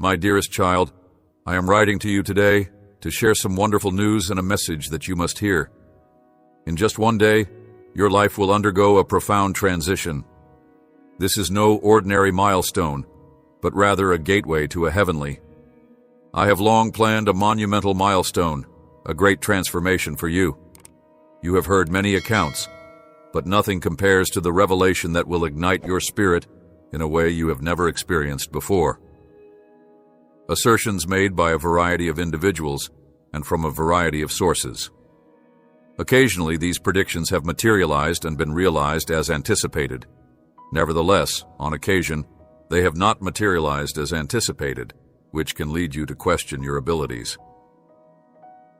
My dearest child, I am writing to you today to share some wonderful news and a message that you must hear. In just one day, your life will undergo a profound transition. This is no ordinary milestone, but rather a gateway to a heavenly. I have long planned a monumental milestone, a great transformation for you. You have heard many accounts, but nothing compares to the revelation that will ignite your spirit in a way you have never experienced before. Assertions made by a variety of individuals and from a variety of sources. Occasionally, these predictions have materialized and been realized as anticipated. Nevertheless, on occasion, they have not materialized as anticipated, which can lead you to question your abilities.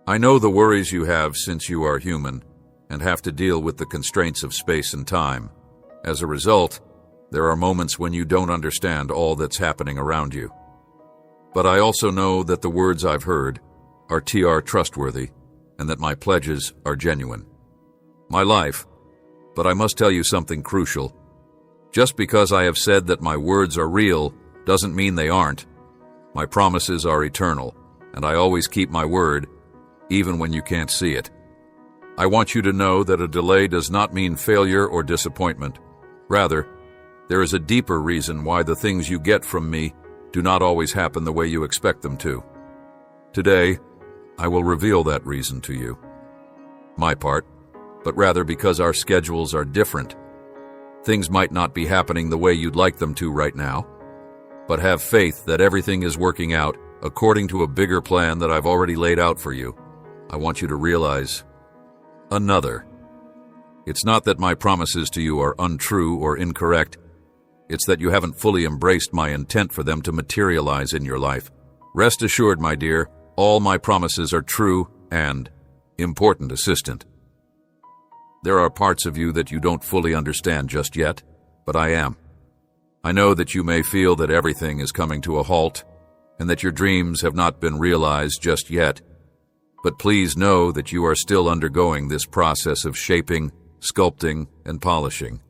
I know the worries you have since you are human and have to deal with the constraints of space and time. As a result, there are moments when you don't understand all that's happening around you. But I also know that the words I've heard are trustworthy and that my pledges are genuine. My life, but I must tell you something crucial. Just because I have said that my words are real doesn't mean they aren't. My promises are eternal, and I always keep my word, even when you can't see it. I want you to know that a delay does not mean failure or disappointment. Rather, there is a deeper reason why the things you get from me do not always happen the way you expect them to. Today, I will reveal that reason to you. My part, but rather because our schedules are different. Things might not be happening the way you'd like them to right now, but have faith that everything is working out according to a bigger plan that I've already laid out for you. I want you to realize another. It's not that my promises to you are untrue or incorrect. It's that you haven't fully embraced my intent for them to materialize in your life. Rest assured, my dear, all my promises are true and important, assistant. There are parts of you that you don't fully understand just yet, but I am. I know that you may feel that everything is coming to a halt and that your dreams have not been realized just yet, but please know that you are still undergoing this process of shaping, sculpting, and polishing.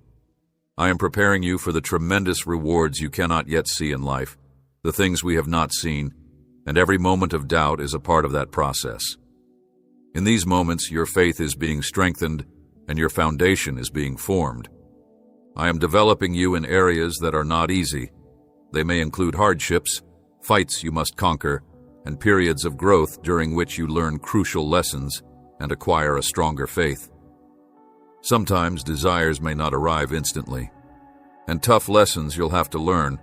I am preparing you for the tremendous rewards you cannot yet see in life, the things we have not seen, and every moment of doubt is a part of that process. In these moments, your faith is being strengthened and your foundation is being formed. I am developing you in areas that are not easy. They may include hardships, fights you must conquer, and periods of growth during which you learn crucial lessons and acquire a stronger faith. Sometimes desires may not arrive instantly, and tough lessons you'll have to learn,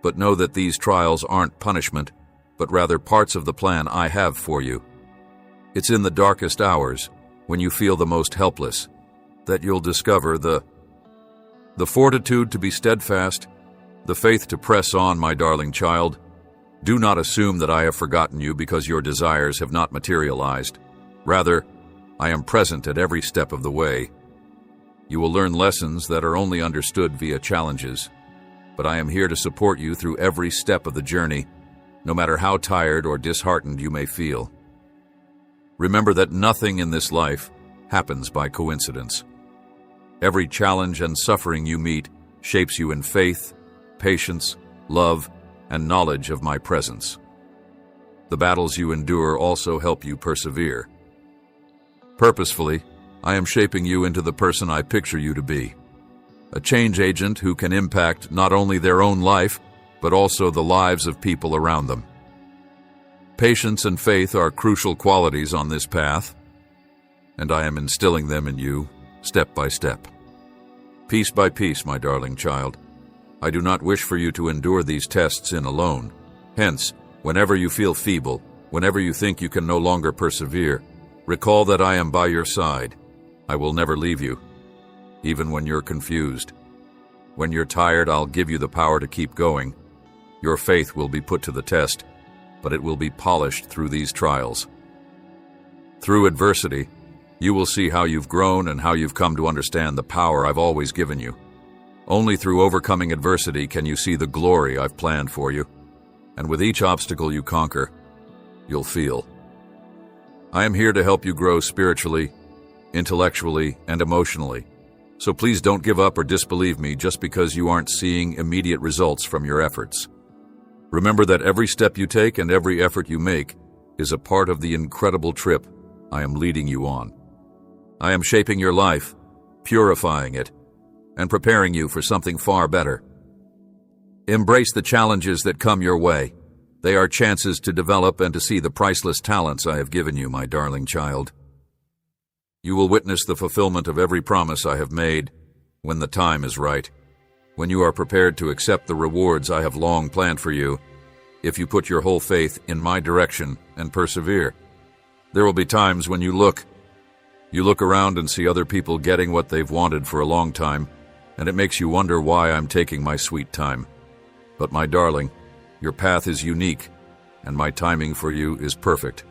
but know that these trials aren't punishment, but rather parts of the plan I have for you. It's in the darkest hours, when you feel the most helpless, that you'll discover the fortitude to be steadfast, the faith to press on, my darling child. Do not assume that I have forgotten you because your desires have not materialized. Rather, I am present at every step of the way. You will learn lessons that are only understood via challenges, but I am here to support you through every step of the journey, no matter how tired or disheartened you may feel. Remember that nothing in this life happens by coincidence. Every challenge and suffering you meet shapes you in faith, patience, love, and knowledge of my presence. The battles you endure also help you persevere. Purposefully, I am shaping you into the person I picture you to be, a change agent who can impact not only their own life, but also the lives of people around them. Patience and faith are crucial qualities on this path, and I am instilling them in you step by step. Piece by piece, my darling child. I do not wish for you to endure these tests in alone. Hence, whenever you feel feeble, whenever you think you can no longer persevere, recall that I am by your side. I will never leave you, even when you're confused. When you're tired, I'll give you the power to keep going. Your faith will be put to the test, but it will be polished through these trials. Through adversity, you will see how you've grown and how you've come to understand the power I've always given you. Only through overcoming adversity can you see the glory I've planned for you. And with each obstacle you conquer, you'll feel. I am here to help you grow spiritually, intellectually, and emotionally. So please don't give up or disbelieve me just because you aren't seeing immediate results from your efforts. Remember that every step you take and every effort you make is a part of the incredible trip I am leading you on. I am shaping your life, purifying it, and preparing you for something far better. Embrace the challenges that come your way. They are chances to develop and to see the priceless talents I have given you, my darling child. You will witness the fulfillment of every promise I have made when the time is right, when you are prepared to accept the rewards I have long planned for you, if you put your whole faith in my direction and persevere. There will be times when you look around and see other people getting what they've wanted for a long time, and it makes you wonder why I'm taking my sweet time. But my darling, your path is unique, and my timing for you is perfect,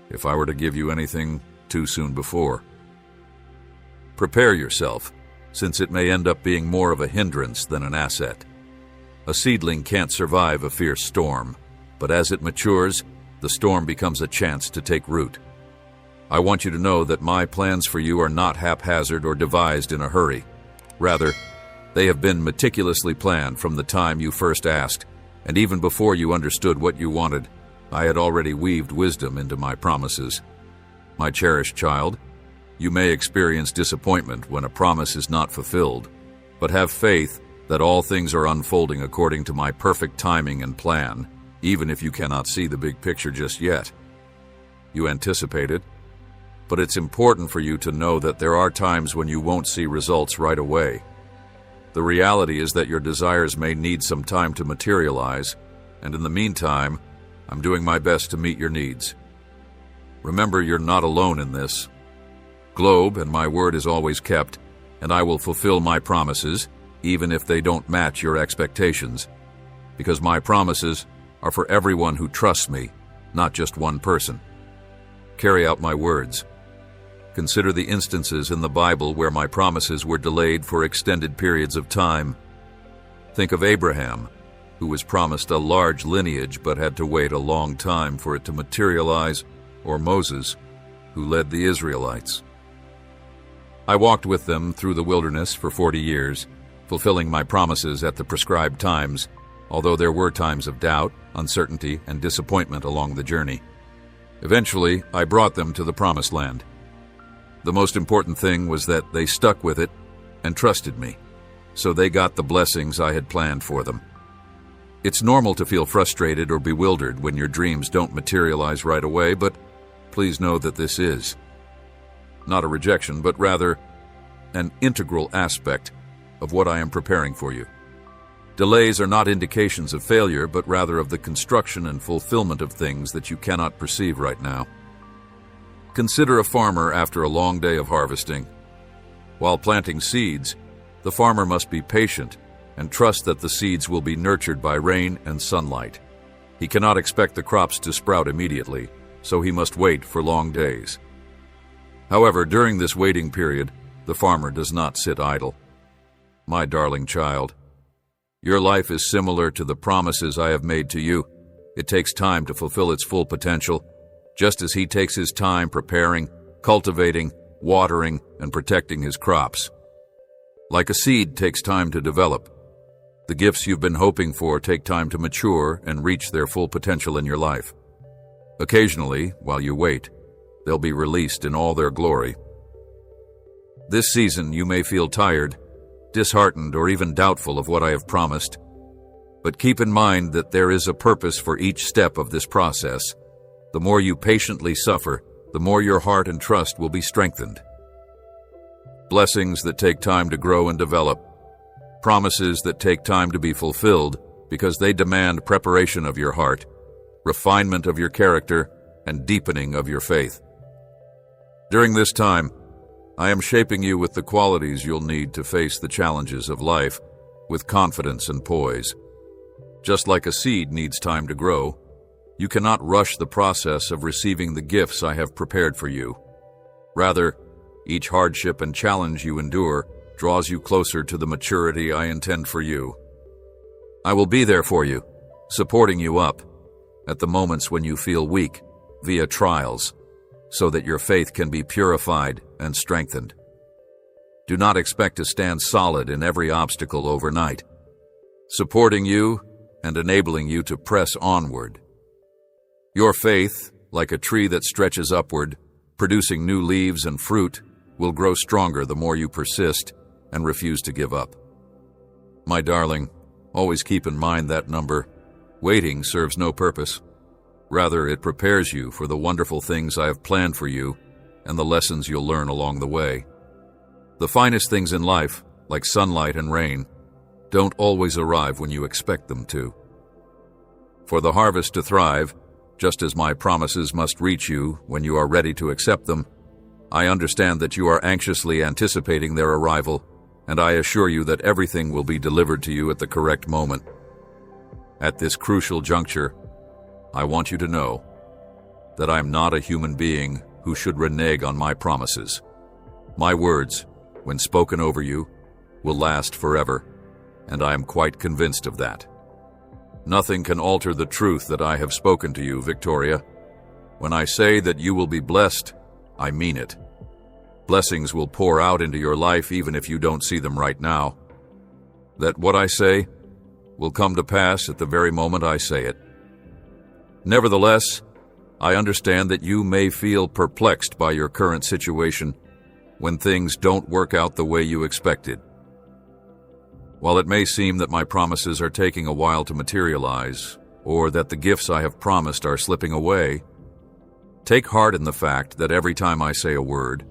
if I were to give you anything too soon before. Prepare yourself, since it may end up being more of a hindrance than an asset. A seedling can't survive a fierce storm, but as it matures, the storm becomes a chance to take root. I want you to know that my plans for you are not haphazard or devised in a hurry. Rather, they have been meticulously planned from the time you first asked, and even before you understood what you wanted, I had already weaved wisdom into my promises. My cherished child, you may experience disappointment when a promise is not fulfilled, but have faith that all things are unfolding according to my perfect timing and plan, even if you cannot see the big picture just yet. You anticipate it, but it's important for you to know that there are times when you won't see results right away. The reality is that your desires may need some time to materialize, and in the meantime, I'm doing my best to meet your needs. Remember, you're not alone in this. Globe, and my word is always kept, and I will fulfill my promises, even if they don't match your expectations, because my promises are for everyone who trusts me, not just one person. Carry out my words. Consider the instances in the Bible where my promises were delayed for extended periods of time. Think of Abraham, who was promised a large lineage but had to wait a long time for it to materialize, or Moses, who led the Israelites. I walked with them through the wilderness for 40 years, fulfilling my promises at the prescribed times, although there were times of doubt, uncertainty, and disappointment along the journey. Eventually, I brought them to the Promised Land. The most important thing was that they stuck with it and trusted me, so they got the blessings I had planned for them. It's normal to feel frustrated or bewildered when your dreams don't materialize right away, but please know that this is not a rejection, but rather an integral aspect of what I am preparing for you. Delays are not indications of failure, but rather of the construction and fulfillment of things that you cannot perceive right now. Consider a farmer after a long day of harvesting. While planting seeds, the farmer must be patient and trust that the seeds will be nurtured by rain and sunlight. He cannot expect the crops to sprout immediately, so he must wait for long days. However, during this waiting period, the farmer does not sit idle. My darling child, your life is similar to the promises I have made to you. It takes time to fulfill its full potential, just as he takes his time preparing, cultivating, watering, and protecting his crops. Like a seed takes time to develop, the gifts you've been hoping for take time to mature and reach their full potential in your life. Occasionally, while you wait, they'll be released in all their glory. This season, you may feel tired, disheartened, or even doubtful of what I have promised. But keep in mind that there is a purpose for each step of this process. The more you patiently suffer, the more your heart and trust will be strengthened. Blessings that take time to grow and develop. Promises that take time to be fulfilled because they demand preparation of your heart, refinement of your character, and deepening of your faith. During this time, I am shaping you with the qualities you'll need to face the challenges of life with confidence and poise. Just like a seed needs time to grow, you cannot rush the process of receiving the gifts I have prepared for you. Rather, each hardship and challenge you endure draws you closer to the maturity I intend for you. I will be there for you, supporting you up at the moments when you feel weak via trials, so that your faith can be purified and strengthened. Do not expect to stand solid in every obstacle overnight. Supporting you and enabling you to press onward. Your faith, like a tree that stretches upward, producing new leaves and fruit, will grow stronger the more you persist and refuse to give up. My darling, always keep in mind that number. Waiting serves no purpose. Rather, it prepares you for the wonderful things I have planned for you and the lessons you'll learn along the way. The finest things in life, like sunlight and rain, don't always arrive when you expect them to. For the harvest to thrive, just as my promises must reach you when you are ready to accept them, I understand that you are anxiously anticipating their arrival, and I assure you that everything will be delivered to you at the correct moment. At this crucial juncture, I want you to know that I am not a human being who should renege on my promises. My words, when spoken over you, will last forever, and I am quite convinced of that. Nothing can alter the truth that I have spoken to you, Victoria. When I say that you will be blessed, I mean it. Blessings will pour out into your life even if you don't see them right now. That what I say will come to pass at the very moment I say it. Nevertheless, I understand that you may feel perplexed by your current situation when things don't work out the way you expected. While it may seem that my promises are taking a while to materialize, or that the gifts I have promised are slipping away, take heart in the fact that every time I say a word,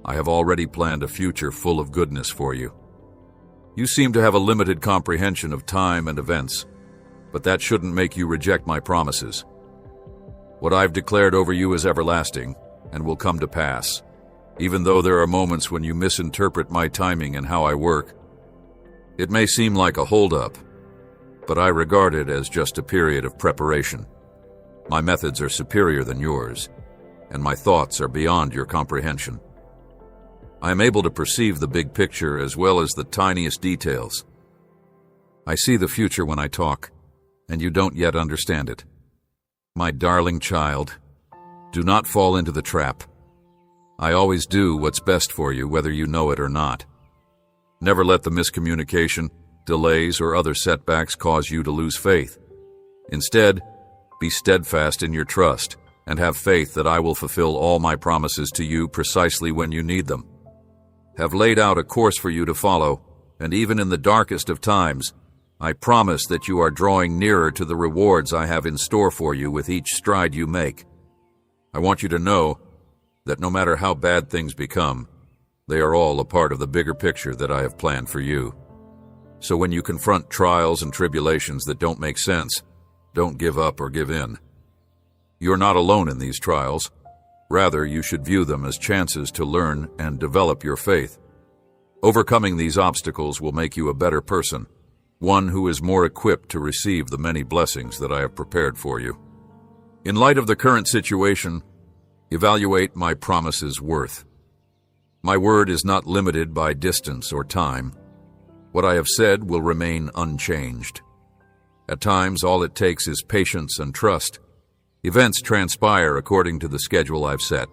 I have already planned a future full of goodness for you. You seem to have a limited comprehension of time and events, but that shouldn't make you reject my promises. What I've declared over you is everlasting and will come to pass, even though there are moments when you misinterpret my timing and how I work. It may seem like a hold-up, but I regard it as just a period of preparation. My methods are superior than yours, and my thoughts are beyond your comprehension. I am able to perceive the big picture as well as the tiniest details. I see the future when I talk, and you don't yet understand it. My darling child, do not fall into the trap. I always do what's best for you, whether you know it or not. Never let the miscommunication, delays, or other setbacks cause you to lose faith. Instead, be steadfast in your trust and have faith that I will fulfill all my promises to you precisely when you need them. Have laid out a course for you to follow, and even in the darkest of times, I promise that you are drawing nearer to the rewards I have in store for you with each stride you make. I want you to know that no matter how bad things become, they are all a part of the bigger picture that I have planned for you. So when you confront trials and tribulations that don't make sense, don't give up or give in. You're not alone in these trials. Rather, you should view them as chances to learn and develop your faith. Overcoming these obstacles will make you a better person, one who is more equipped to receive the many blessings that I have prepared for you. In light of the current situation, evaluate my promise's worth. My word is not limited by distance or time. What I have said will remain unchanged. At times, all it takes is patience and trust. Events transpire according to the schedule I've set.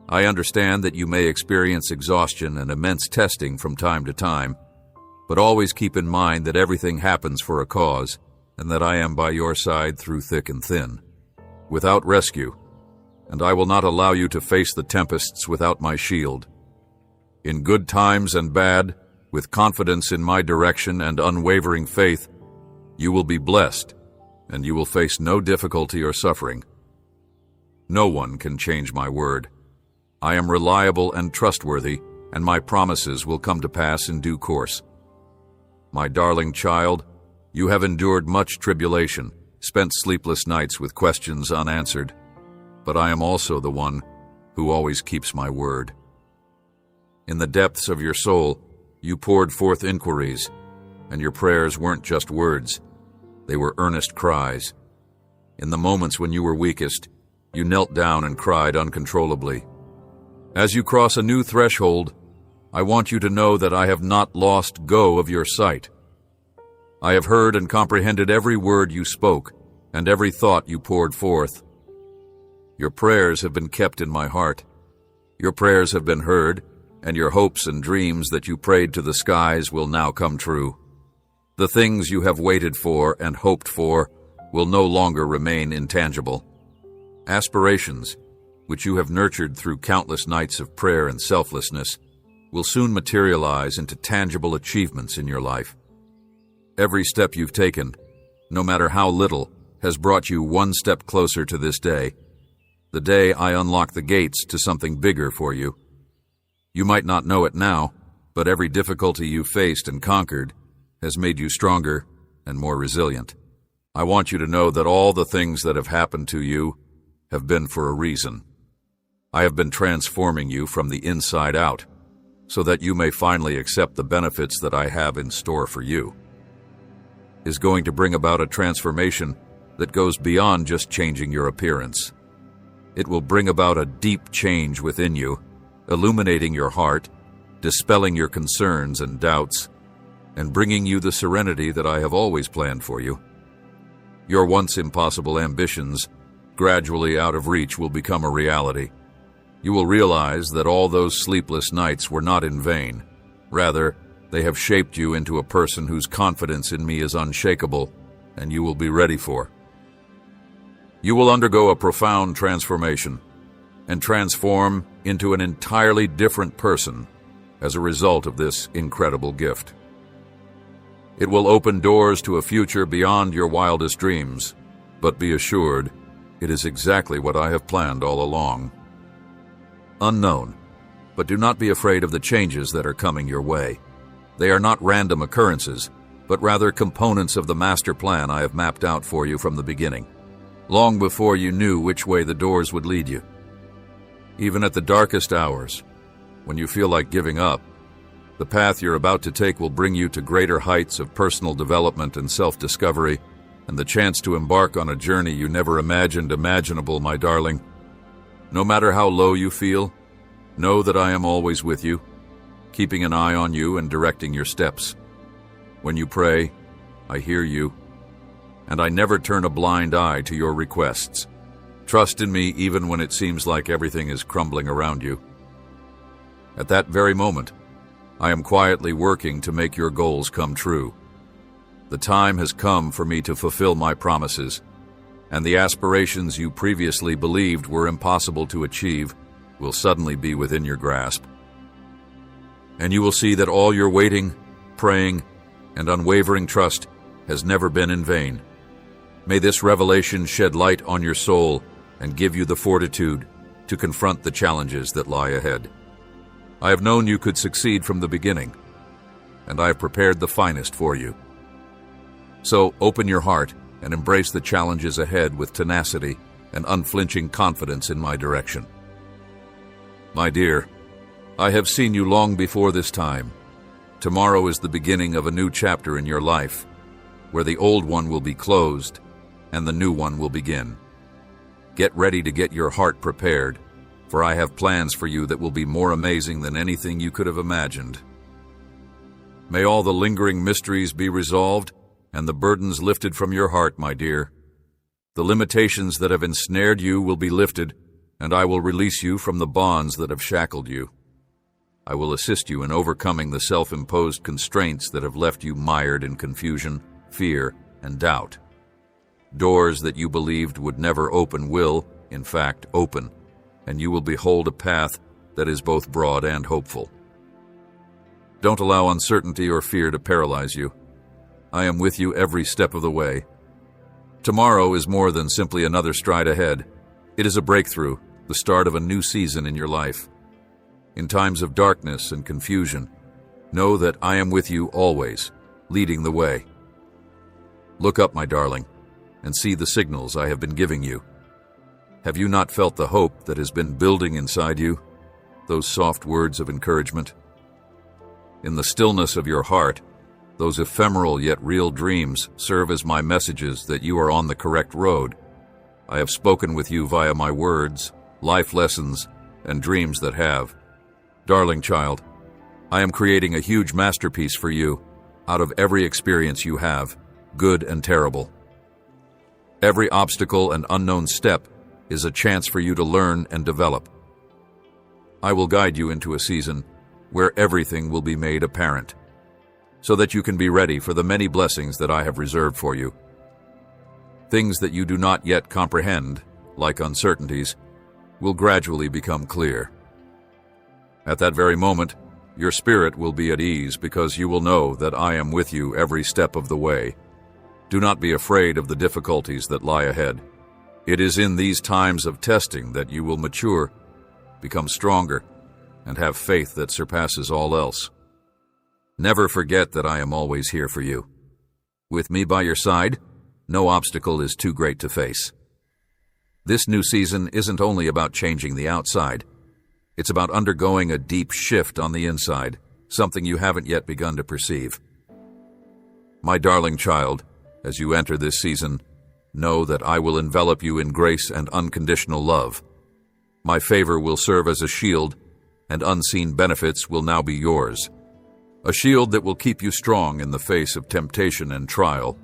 I understand that you may experience exhaustion and immense testing from time to time, but always keep in mind that everything happens for a cause and that I am by your side through thick and thin, without rescue, and I will not allow you to face the tempests without my shield. In good times and bad, with confidence in my direction and unwavering faith, you will be blessed, and you will face no difficulty or suffering. No one can change my word. I am reliable and trustworthy, and my promises will come to pass in due course. My darling child, you have endured much tribulation, spent sleepless nights with questions unanswered, but I am also the one who always keeps my word. In the depths of your soul, you poured forth inquiries, and your prayers weren't just words. They were earnest cries. In the moments when you were weakest, you knelt down and cried uncontrollably. As you cross a new threshold, I want you to know that I have not lost go of your sight. I have heard and comprehended every word you spoke and every thought you poured forth. Your prayers have been kept in my heart. Your prayers have been heard, and your hopes and dreams that you prayed to the skies will now come true. The things you have waited for and hoped for will no longer remain intangible. Aspirations, which you have nurtured through countless nights of prayer and selflessness, will soon materialize into tangible achievements in your life. Every step you've taken, no matter how little, has brought you one step closer to this day, the day I unlock the gates to something bigger for you. You might not know it now, but every difficulty you faced and conquered has made you stronger and more resilient. I want you to know that all the things that have happened to you have been for a reason. I have been transforming you from the inside out, so that you may finally accept the benefits that I have in store for you. Is going to bring about a transformation that goes beyond just changing your appearance. It will bring about a deep change within you, illuminating your heart, dispelling your concerns and doubts, and bringing you the serenity that I have always planned for you. Your once impossible ambitions, gradually out of reach, will become a reality. You will realize that all those sleepless nights were not in vain. Rather, they have shaped you into a person whose confidence in me is unshakable, and you will be ready for. You will undergo a profound transformation and transform into an entirely different person as a result of this incredible gift. It will open doors to a future beyond your wildest dreams, but be assured, it is exactly what I have planned all along. Unknown, but do not be afraid of the changes that are coming your way. They are not random occurrences, but rather components of the master plan I have mapped out for you from the beginning, long before you knew which way the doors would lead you. Even at the darkest hours, when you feel like giving up, the path you're about to take will bring you to greater heights of personal development and self-discovery, and the chance to embark on a journey you never imagined imaginable, my darling. No matter how low you feel, know that I am always with you, keeping an eye on you and directing your steps. When you pray, I hear you, and I never turn a blind eye to your requests. Trust in me even when it seems like everything is crumbling around you. At that very moment, I am quietly working to make your goals come true. The time has come for me to fulfill my promises, and the aspirations you previously believed were impossible to achieve will suddenly be within your grasp. And you will see that all your waiting, praying, and unwavering trust has never been in vain. May this revelation shed light on your soul and give you the fortitude to confront the challenges that lie ahead. I have known you could succeed from the beginning, and I have prepared the finest for you. So open your heart and embrace the challenges ahead with tenacity and unflinching confidence in my direction. My dear, I have seen you long before this time. Tomorrow is the beginning of a new chapter in your life, where the old one will be closed and the new one will begin. Get ready to get your heart prepared, for I have plans for you that will be more amazing than anything you could have imagined. May all the lingering mysteries be resolved and the burdens lifted from your heart, my dear. The limitations that have ensnared you will be lifted, and I will release you from the bonds that have shackled you. I will assist you in overcoming the self-imposed constraints that have left you mired in confusion, fear, and doubt. Doors that you believed would never open will, in fact, open, and you will behold a path that is both broad and hopeful. Don't allow uncertainty or fear to paralyze you. I am with you every step of the way. Tomorrow is more than simply another stride ahead. It is a breakthrough, the start of a new season in your life. In times of darkness and confusion, know that I am with you always, leading the way. Look up, my darling, and see the signals I have been giving you. Have you not felt the hope that has been building inside you? Those soft words of encouragement? In the stillness of your heart, those ephemeral yet real dreams serve as my messages that you are on the correct road. I have spoken with you via my words, life lessons, and dreams that have. Darling child, I am creating a huge masterpiece for you out of every experience you have, good and terrible. Every obstacle and unknown step is a chance for you to learn and develop. I will guide you into a season where everything will be made apparent. so that you can be ready for the many blessings that I have reserved for you. Things that you do not yet comprehend, like uncertainties, will gradually become clear. At that very moment, your spirit will be at ease because you will know that I am with you every step of the way. Do not be afraid of the difficulties that lie ahead. It is in these times of testing that you will mature, become stronger, and have faith that surpasses all else. Never forget that I am always here for you. With me by your side, no obstacle is too great to face. This new season isn't only about changing the outside. It's about undergoing a deep shift on the inside, something you haven't yet begun to perceive. My darling child, as you enter this season, know that I will envelop you in grace and unconditional love. My favor will serve as a shield, and unseen benefits will now be yours. A shield that will keep you strong in the face of temptation and trial.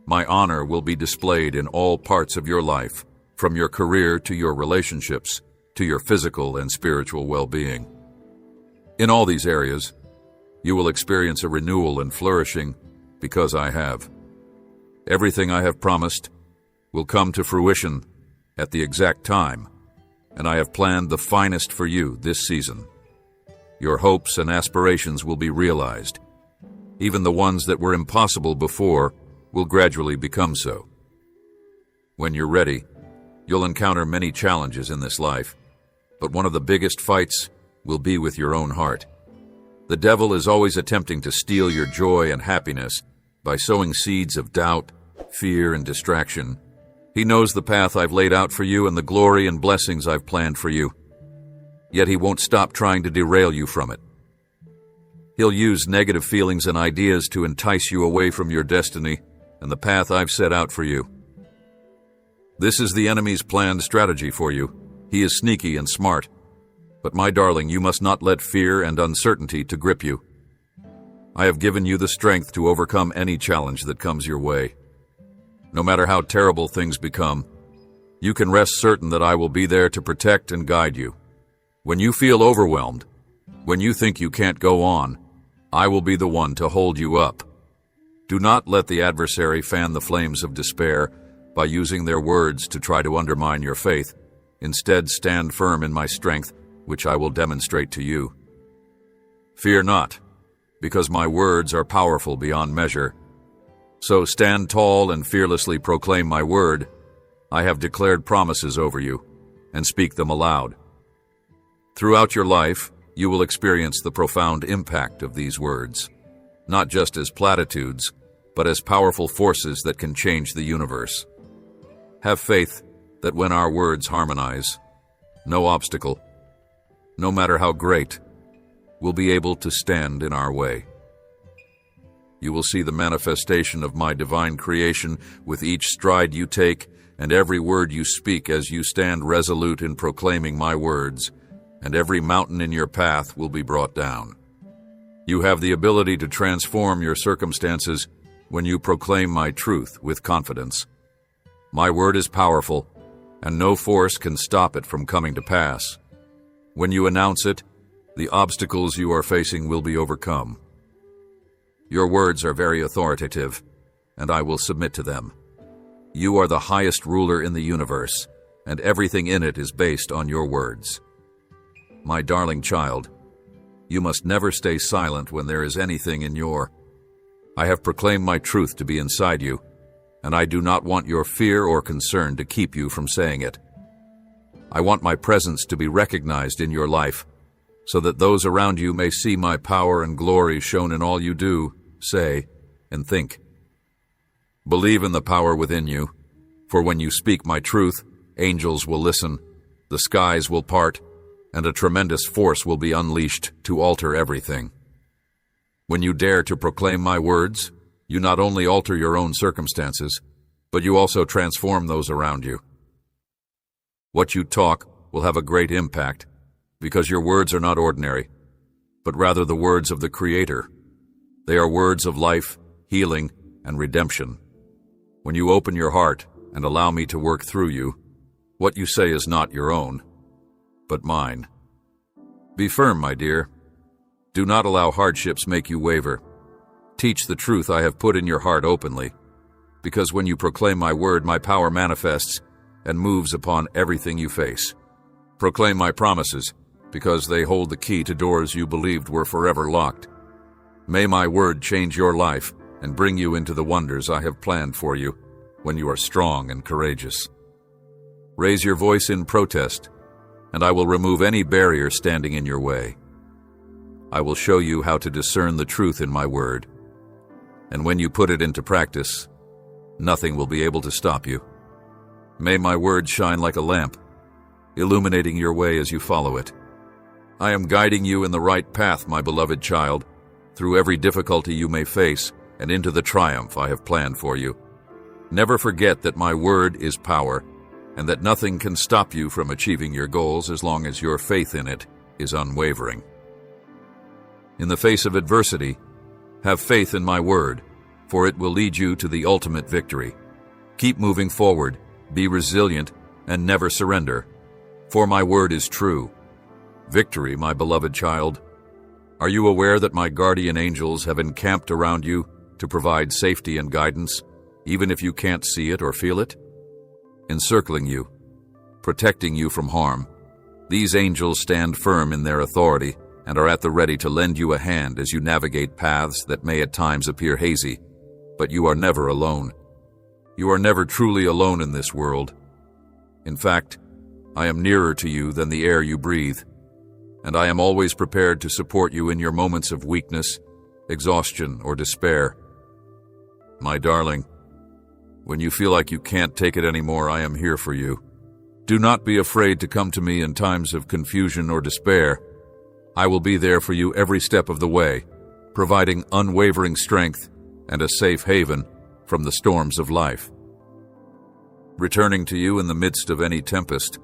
My honor will be displayed in all parts of your life, from your career to your relationships, to your physical and spiritual well-being. In all these areas, you will experience a renewal and flourishing because I have. Everything I have promised will come to fruition at the exact time, and I have planned the finest for you this season. Your hopes and aspirations will be realized. Even the ones that were impossible before will gradually become so. When you're ready, you'll encounter many challenges in this life, but one of the biggest fights will be with your own heart. The devil is always attempting to steal your joy and happiness by sowing seeds of doubt, fear, and distraction. He knows the path I've laid out for you and the glory and blessings I've planned for you. Yet he won't stop trying to derail you from it. He'll use negative feelings and ideas to entice you away from your destiny and the path I've set out for you. This is the enemy's planned strategy for you. He is sneaky and smart. But my darling, you must not let fear and uncertainty to grip you. I have given you the strength to overcome any challenge that comes your way. No matter how terrible things become, you can rest certain that I will be there to protect and guide you. When you feel overwhelmed, when you think you can't go on, I will be the one to hold you up. Do not let the adversary fan the flames of despair by using their words to try to undermine your faith. Instead, stand firm in my strength, which I will demonstrate to you. Fear not, because my words are powerful beyond measure. So stand tall and fearlessly proclaim my word. I have declared promises over you, and speak them aloud. Throughout your life, you will experience the profound impact of these words, not just as platitudes, but as powerful forces that can change the universe. Have faith that when our words harmonize, no obstacle, no matter how great, will be able to stand in our way. You will see the manifestation of my divine creation with each stride you take and every word you speak as you stand resolute in proclaiming my words, and every mountain in your path will be brought down. You have the ability to transform your circumstances when you proclaim my truth with confidence. My word is powerful, and no force can stop it from coming to pass. When you announce it, the obstacles you are facing will be overcome. Your words are very authoritative, and I will submit to them. You are the highest ruler in the universe, and everything in it is based on your words. My darling child, you must never stay silent when there is anything in your... I have proclaimed my truth to be inside you, and I do not want your fear or concern to keep you from saying it. I want my presence to be recognized in your life, so that those around you may see my power and glory shown in all you do, say, and think. Believe in the power within you, for when you speak my truth, angels will listen, the skies will part, and a tremendous force will be unleashed to alter everything. When you dare to proclaim my words, you not only alter your own circumstances, but you also transform those around you. What you talk will have a great impact, because your words are not ordinary, but rather the words of the Creator. They are words of life, healing, and redemption. When you open your heart and allow me to work through you, what you say is not your own, but mine. Be firm, my dear. Do not allow hardships make you waver. Teach the truth I have put in your heart openly, because when you proclaim my word, my power manifests and moves upon everything you face. Proclaim my promises, because they hold the key to doors you believed were forever locked. May my word change your life and bring you into the wonders I have planned for you when you are strong and courageous. Raise your voice in protest, and I will remove any barrier standing in your way. I will show you how to discern the truth in my word, and when you put it into practice, nothing will be able to stop you. May my word shine like a lamp, illuminating your way as you follow it. I am guiding you in the right path, my beloved child, through every difficulty you may face and into the triumph I have planned for you. Never forget that my word is power, and that nothing can stop you from achieving your goals as long as your faith in it is unwavering. In the face of adversity, have faith in my word, for it will lead you to the ultimate victory. Keep moving forward, be resilient, and never surrender, for my word is true. Victory, my beloved child. Are you aware that my guardian angels have encamped around you to provide safety and guidance, even if you can't see it or feel it? Encircling you, protecting you from harm, these angels stand firm in their authority and are at the ready to lend you a hand as you navigate paths that may at times appear hazy, but you are never alone. You are never truly alone in this world. In fact, I am nearer to you than the air you breathe, and I am always prepared to support you in your moments of weakness, exhaustion, or despair. My darling, when you feel like you can't take it anymore, I am here for you. Do not be afraid to come to me in times of confusion or despair. I will be there for you every step of the way, providing unwavering strength and a safe haven from the storms of life. Returning to you in the midst of any tempest,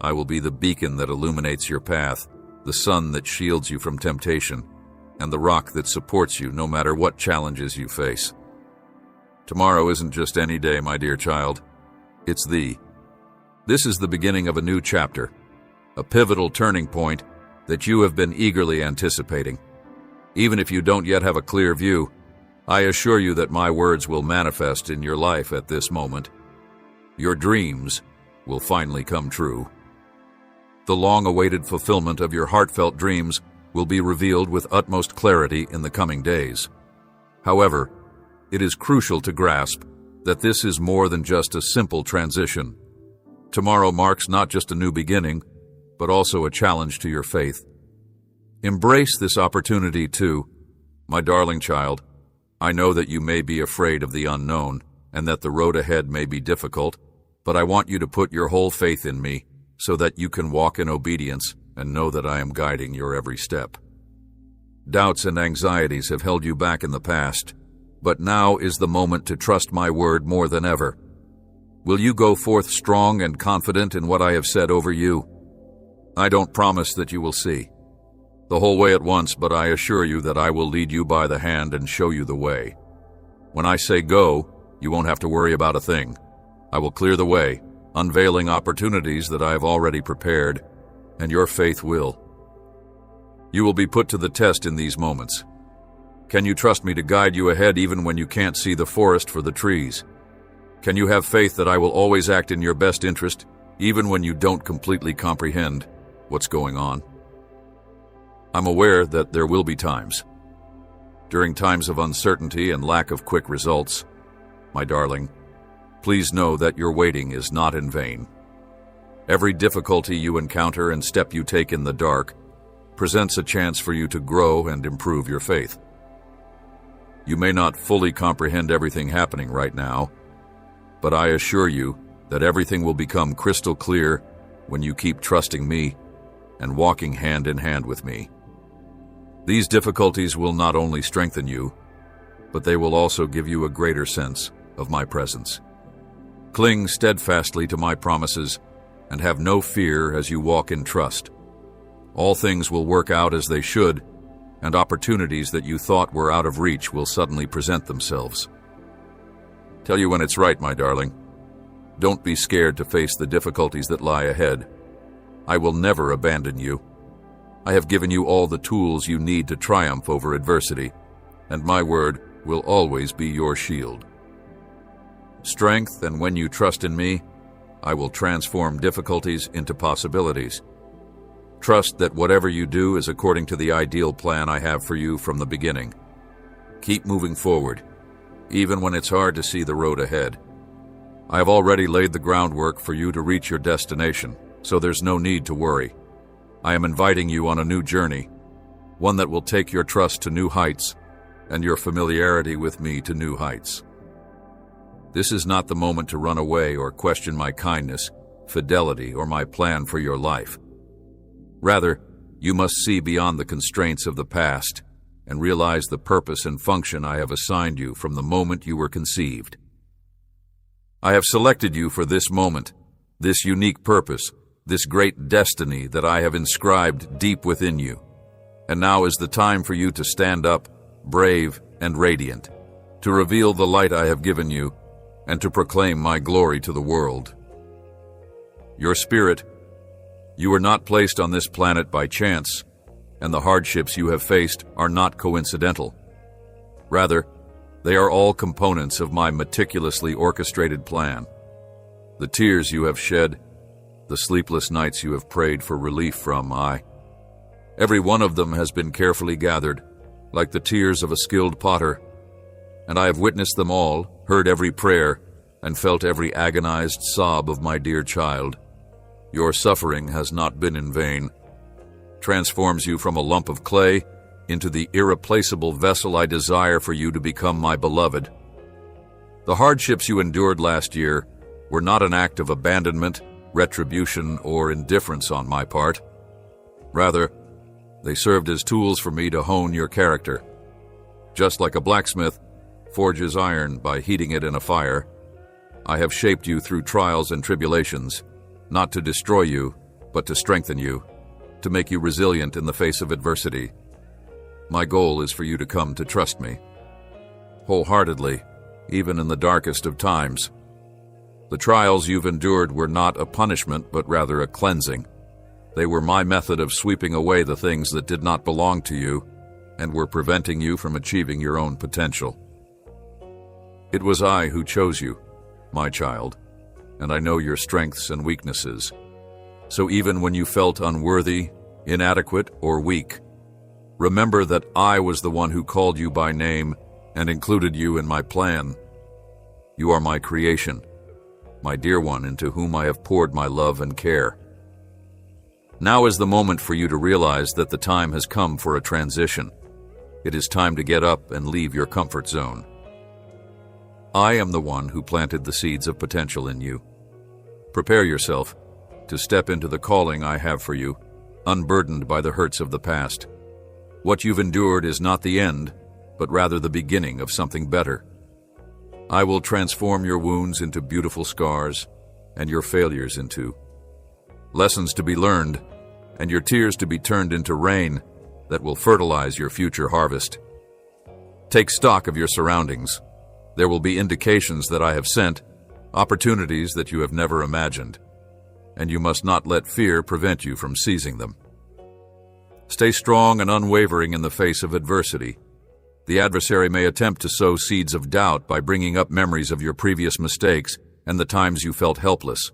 I will be the beacon that illuminates your path, the sun that shields you from temptation, and the rock that supports you no matter what challenges you face. Tomorrow isn't just any day, my dear child. It's thee. This is the beginning of a new chapter, a pivotal turning point that you have been eagerly anticipating. Even if you don't yet have a clear view, I assure you that my words will manifest in your life at this moment. Your dreams will finally come true. The long-awaited fulfillment of your heartfelt dreams will be revealed with utmost clarity in the coming days. However, it is crucial to grasp that this is more than just a simple transition. Tomorrow marks not just a new beginning, but also a challenge to your faith. Embrace this opportunity too, my darling child. I know that you may be afraid of the unknown and that the road ahead may be difficult, but I want you to put your whole faith in me so that you can walk in obedience and know that I am guiding your every step. Doubts and anxieties have held you back in the past, but now is the moment to trust my word more than ever. Will you go forth strong and confident in what I have said over you? I don't promise that you will see the whole way at once, but I assure you that I will lead you by the hand and show you the way. When I say go, you won't have to worry about a thing. I will clear the way, unveiling opportunities that I have already prepared, and your faith will. You will be put to the test in these moments. Can you trust me to guide you ahead even when you can't see the forest for the trees? Can you have faith that I will always act in your best interest, even when you don't completely comprehend what's going on? I'm aware that there will be times. During times of uncertainty and lack of quick results, my darling, please know that your waiting is not in vain. Every difficulty you encounter and step you take in the dark presents a chance for you to grow and improve your faith. You may not fully comprehend everything happening right now, but I assure you that everything will become crystal clear when you keep trusting me and walking hand in hand with me. These difficulties will not only strengthen you, but they will also give you a greater sense of my presence. Cling steadfastly to my promises and have no fear as you walk in trust. All things will work out as they should, and opportunities that you thought were out of reach will suddenly present themselves. Tell you when it's right, my darling. Don't be scared to face the difficulties that lie ahead. I will never abandon you. I have given you all the tools you need to triumph over adversity, and my word will always be your shield. Strength, and when you trust in me, I will transform difficulties into possibilities. Trust that whatever you do is according to the ideal plan I have for you from the beginning. Keep moving forward, even when it's hard to see the road ahead. I have already laid the groundwork for you to reach your destination, so there's no need to worry. I am inviting you on a new journey, one that will take your trust to new heights and your familiarity with me to new heights. This is not the moment to run away or question my kindness, fidelity, or my plan for your life. Rather, you must see beyond the constraints of the past and realize the purpose and function I have assigned you from the moment you were conceived. I have selected you for this moment, this unique purpose, this great destiny that I have inscribed deep within you. And now is the time for you to stand up, brave and radiant, to reveal the light I have given you, and to proclaim my glory to the world. Your spirit, you were not placed on this planet by chance, and the hardships you have faced are not coincidental. Rather, they are all components of my meticulously orchestrated plan. The tears you have shed, the sleepless nights you have prayed for relief from, every one of them has been carefully gathered, like the tears of a skilled potter, and I have witnessed them all, heard every prayer, and felt every agonized sob of my dear child. Your suffering has not been in vain. Transforms you from a lump of clay into the irreplaceable vessel I desire for you to become, my beloved. The hardships you endured last year were not an act of abandonment, retribution, or indifference on my part. Rather, they served as tools for me to hone your character. Just like a blacksmith forges iron by heating it in a fire, I have shaped you through trials and tribulations, not to destroy you, but to strengthen you, to make you resilient in the face of adversity. My goal is for you to come to trust me, wholeheartedly, even in the darkest of times. The trials you've endured were not a punishment, but rather a cleansing. They were my method of sweeping away the things that did not belong to you and were preventing you from achieving your own potential. It was I who chose you, my child, and I know your strengths and weaknesses. So even when you felt unworthy, inadequate, or weak, remember that I was the one who called you by name and included you in my plan. You are my creation, my dear one, into whom I have poured my love and care. Now is the moment for you to realize that the time has come for a transition. It is time to get up and leave your comfort zone. I am the one who planted the seeds of potential in you. Prepare yourself to step into the calling I have for you, unburdened by the hurts of the past. What you've endured is not the end, but rather the beginning of something better. I will transform your wounds into beautiful scars, and your failures into lessons to be learned, and your tears to be turned into rain that will fertilize your future harvest. Take stock of your surroundings. There will be indications that I have sent, opportunities that you have never imagined, and you must not let fear prevent you from seizing them. Stay strong and unwavering in the face of adversity. The adversary may attempt to sow seeds of doubt by bringing up memories of your previous mistakes and the times you felt helpless.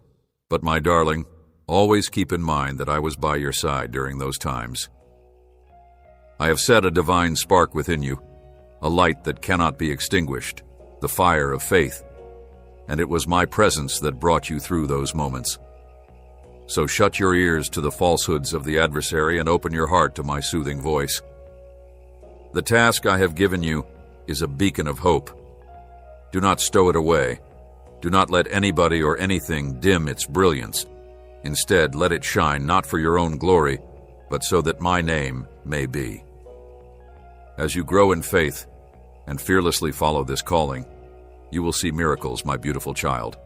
But my darling, always keep in mind that I was by your side during those times. I have set a divine spark within you, a light that cannot be extinguished, the fire of faith, and it was my presence that brought you through those moments. So shut your ears to the falsehoods of the adversary and open your heart to my soothing voice. The task I have given you is a beacon of hope. Do not stow it away. Do not let anybody or anything dim its brilliance. Instead, let it shine not for your own glory, but so that my name may be. As you grow in faith and fearlessly follow this calling, you will see miracles, my beautiful child.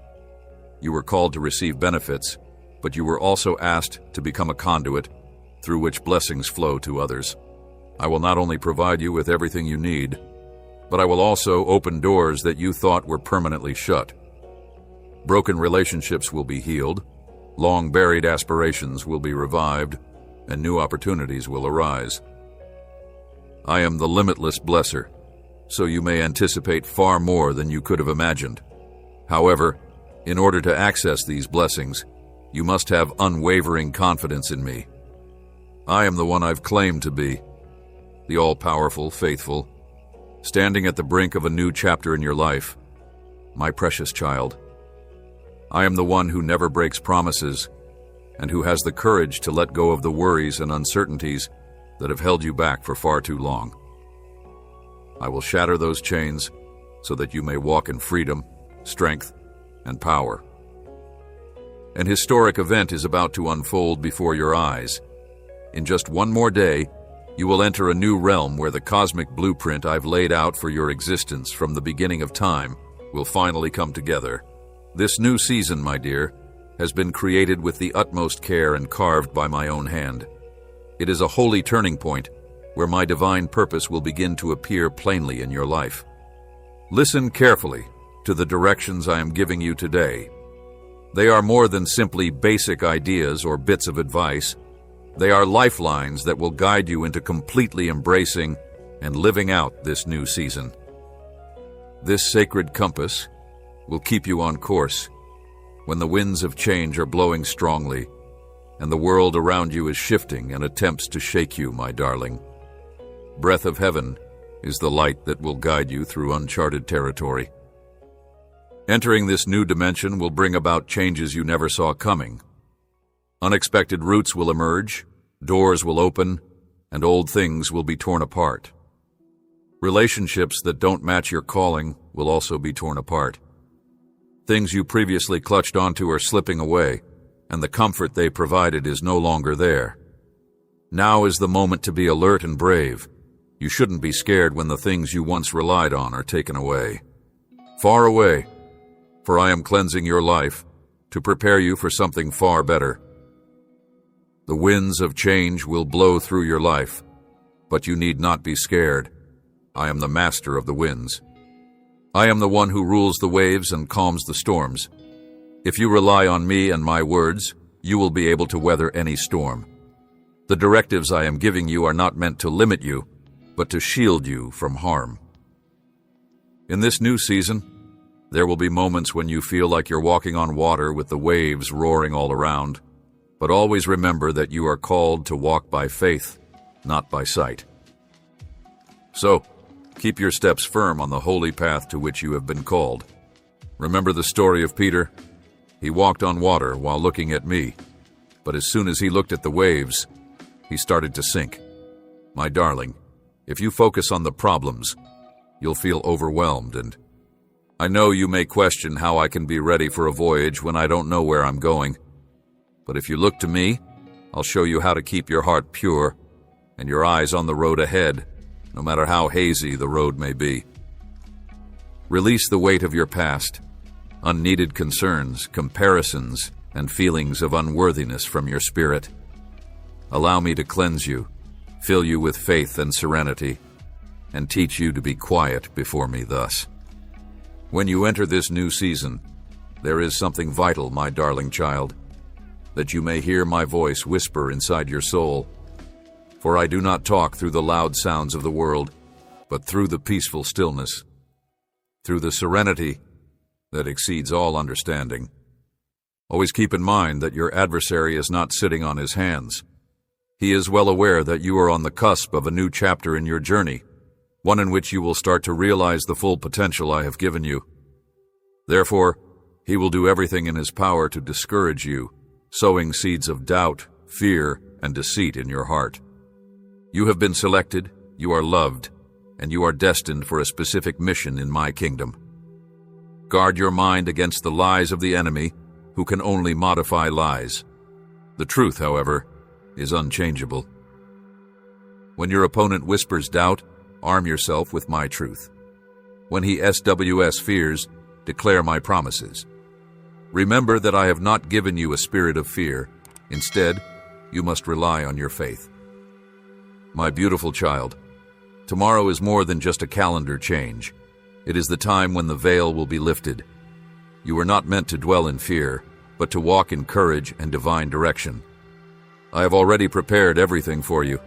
You were called to receive benefits, but you were also asked to become a conduit through which blessings flow to others. I will not only provide you with everything you need, but I will also open doors that you thought were permanently shut. Broken relationships will be healed, long-buried aspirations will be revived, and new opportunities will arise. I am the limitless blesser, so you may anticipate far more than you could have imagined. However, in order to access these blessings, you must have unwavering confidence in me. I am the one I've claimed to be, the all-powerful, faithful, standing at the brink of a new chapter in your life, my precious child. I am the one who never breaks promises and who has the courage to let go of the worries and uncertainties that have held you back for far too long. I will shatter those chains so that you may walk in freedom, strength, and power. An historic event is about to unfold before your eyes. In just one more day, you will enter a new realm where the cosmic blueprint I've laid out for your existence from the beginning of time will finally come together. This new season, my dear, has been created with the utmost care and carved by my own hand. It is a holy turning point where my divine purpose will begin to appear plainly in your life. Listen carefully to the directions I am giving you today. They are more than simply basic ideas or bits of advice. They are lifelines that will guide you into completely embracing and living out this new season. This sacred compass will keep you on course when the winds of change are blowing strongly and the world around you is shifting and attempts to shake you, my darling. Breath of heaven is the light that will guide you through uncharted territory. Entering this new dimension will bring about changes you never saw coming. Unexpected routes will emerge, doors will open, and old things will be torn apart. Relationships that don't match your calling will also be torn apart. Things you previously clutched onto are slipping away, and the comfort they provided is no longer there. Now is the moment to be alert and brave. You shouldn't be scared when the things you once relied on are taken away. Far away, for I am cleansing your life to prepare you for something far better. The winds of change will blow through your life, but you need not be scared. I am the master of the winds. I am the one who rules the waves and calms the storms. If you rely on me and my words, you will be able to weather any storm. The directives I am giving you are not meant to limit you, but to shield you from harm. In this new season, there will be moments when you feel like you're walking on water with the waves roaring all around, but always remember that you are called to walk by faith, not by sight. So, keep your steps firm on the holy path to which you have been called. Remember the story of Peter? He walked on water while looking at me, but as soon as he looked at the waves, he started to sink. My darling, if you focus on the problems, you'll feel overwhelmed, and I know you may question how I can be ready for a voyage when I don't know where I'm going. But if you look to me, I'll show you how to keep your heart pure and your eyes on the road ahead, no matter how hazy the road may be. Release the weight of your past, unneeded concerns, comparisons, and feelings of unworthiness from your spirit. Allow me to cleanse you, fill you with faith and serenity, and teach you to be quiet before me thus. When you enter this new season, there is something vital, my darling child, that you may hear my voice whisper inside your soul. For I do not talk through the loud sounds of the world, but through the peaceful stillness, through the serenity that exceeds all understanding. Always keep in mind that your adversary is not sitting on his hands. He is well aware that you are on the cusp of a new chapter in your journey, one in which you will start to realize the full potential I have given you. Therefore, he will do everything in his power to discourage you, sowing seeds of doubt, fear, and deceit in your heart. You have been selected, you are loved, and you are destined for a specific mission in my kingdom. Guard your mind against the lies of the enemy, who can only modify lies. The truth, however, is unchangeable. When your opponent whispers doubt, arm yourself with my truth. When he SWS fears, declare my promises. Remember that I have not given you a spirit of fear. Instead, you must rely on your faith. My beautiful child, tomorrow is more than just a calendar change. It is the time when the veil will be lifted. You are not meant to dwell in fear, but to walk in courage and divine direction. I have already prepared everything for you,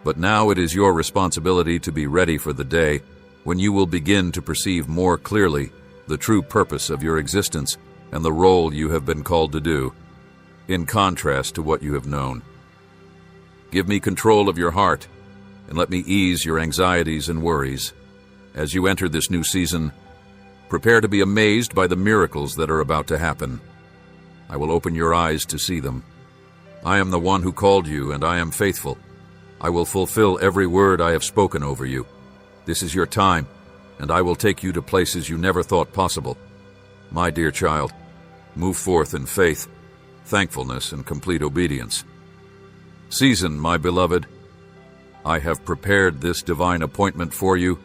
but now it is your responsibility to be ready for the day when you will begin to perceive more clearly the true purpose of your existence and the role you have been called to do, in contrast to what you have known. Give me control of your heart, and let me ease your anxieties and worries. As you enter this new season, prepare to be amazed by the miracles that are about to happen. I will open your eyes to see them. I am the one who called you, and I am faithful. I will fulfill every word I have spoken over you. This is your time, and I will take you to places you never thought possible. My dear child, move forth in faith, thankfulness, and complete obedience. Season, my beloved, I have prepared this divine appointment for you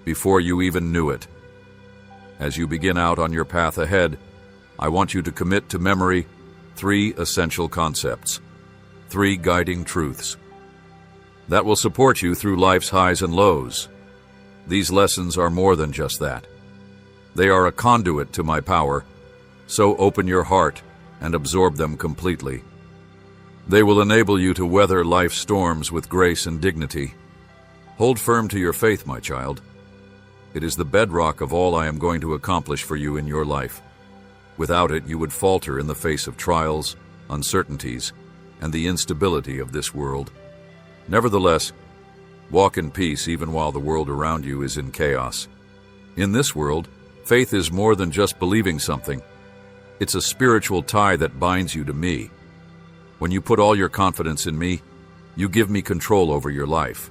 before you even knew it. As you begin out on your path ahead, I want you to commit to memory 3 essential concepts, 3 guiding truths that will support you through life's highs and lows. These lessons are more than just that. They are a conduit to my power, so open your heart and absorb them completely. They will enable you to weather life's storms with grace and dignity. Hold firm to your faith, my child. It is the bedrock of all I am going to accomplish for you in your life. Without it, you would falter in the face of trials, uncertainties, and the instability of this world. Nevertheless, walk in peace even while the world around you is in chaos. In this world, faith is more than just believing something. It's a spiritual tie that binds you to me. When you put all your confidence in me, you give me control over your life.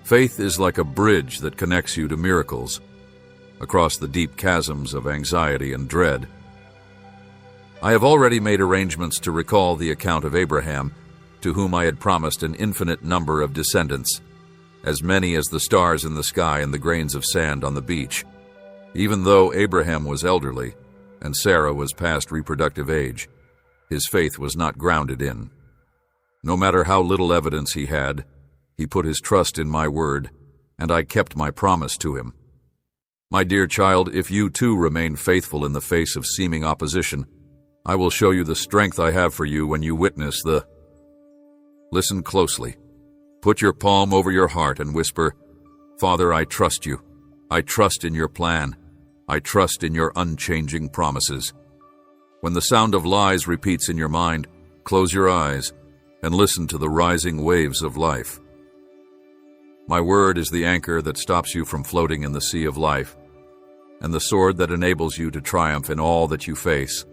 Faith is like a bridge that connects you to miracles, across the deep chasms of anxiety and dread. I have already made arrangements to recall the account of Abraham, to whom I had promised an infinite number of descendants, as many as the stars in the sky and the grains of sand on the beach. Even though Abraham was elderly, and Sarah was past reproductive age, his faith was not grounded in. No matter how little evidence he had, he put his trust in my word, and I kept my promise to him. My dear child, if you too remain faithful in the face of seeming opposition, I will show you the strength I have for you when you witness the... Listen closely. Put your palm over your heart and whisper, Father, I trust you. I trust in your plan. I trust in your unchanging promises. When the sound of lies repeats in your mind, close your eyes and listen to the rising waves of life. My word is the anchor that stops you from floating in the sea of life, and the sword that enables you to triumph in all that you face.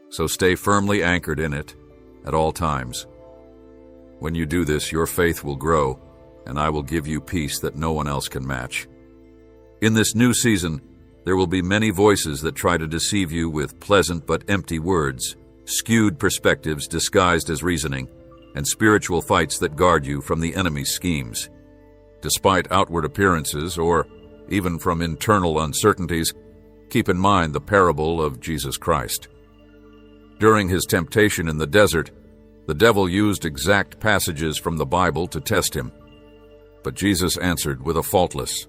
So stay firmly anchored in it at all times. When you do this, your faith will grow, and I will give you peace that no one else can match. In this new season, there will be many voices that try to deceive you with pleasant but empty words, skewed perspectives disguised as reasoning, and spiritual fights that guard you from the enemy's schemes. Despite outward appearances, or even from internal uncertainties, keep in mind the parable of Jesus Christ. During his temptation in the desert, the devil used exact passages from the Bible to test him, but Jesus answered with a faultless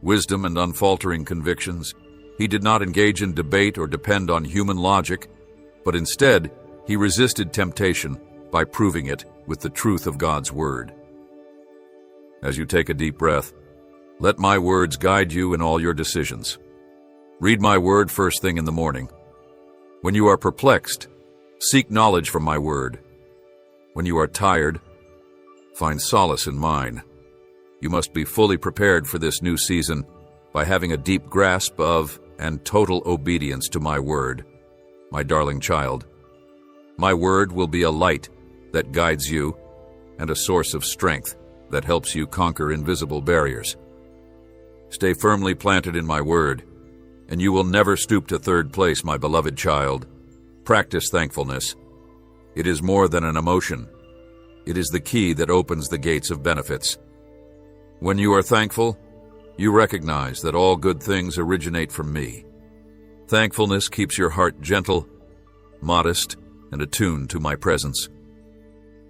wisdom and unfaltering convictions. He did not engage in debate or depend on human logic, but instead, he resisted temptation by proving it with the truth of God's word. As you take a deep breath, let my words guide you in all your decisions. Read my word first thing in the morning. When you are perplexed, seek knowledge from my word. When you are tired, find solace in mine. You must be fully prepared for this new season by having a deep grasp of and total obedience to my word. My darling child, my word will be a light that guides you and a source of strength that helps you conquer invisible barriers. Stay firmly planted in my word, and you will never stoop to third place, my beloved child. Practice thankfulness. It is more than an emotion. It is the key that opens the gates of benefits. When you are thankful, you recognize that all good things originate from me. Thankfulness keeps your heart gentle, modest, and attuned to my presence.